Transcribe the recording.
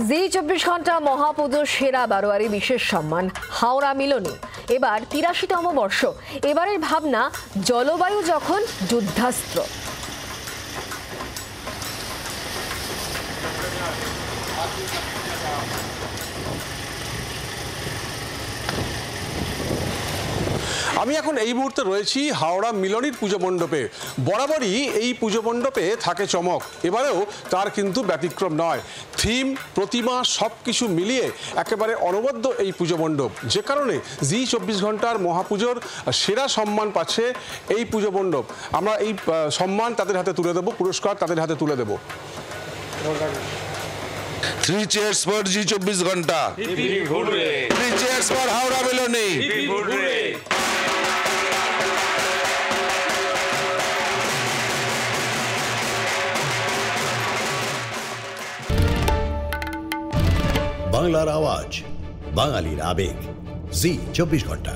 জি 24 ঘন্টা মহাপুজোর সেরা বারোয়ারি বিশেষ সম্মান হাওড়া মিলনী। এবার ৮৩তম বর্ষ। এবারের ভাবনা জলবায়ু যখন যুদ্ধাস্ত্র। আমি এখন এই মুহূর্তে রয়েছি হাওড়া মিলনীর পুজো মণ্ডপে। বরাবরই এই পুজো মণ্ডপে থাকে চমক, এবারেও তার কিন্তু ব্যতিক্রম নয়। থিম, প্রতিমা সব কিছু মিলিয়ে একেবারে অনবদ্য এই পুজো মণ্ডপ, যে কারণে জি 24 ঘন্টার মহাপুজোর সেরা সম্মান পাচ্ছে এই পুজো মণ্ডপ। আমরা এই সম্মান তাদের হাতে তুলে দেবো, পুরস্কার তাদের হাতে তুলে দেবো। 3 cheers for জি 24 ঘন্টা। 3 cheers for হাওড়া মিলনী। বাংলার আওয়াজ, বাঙালির আবেগ, জি 24 ঘন্টা।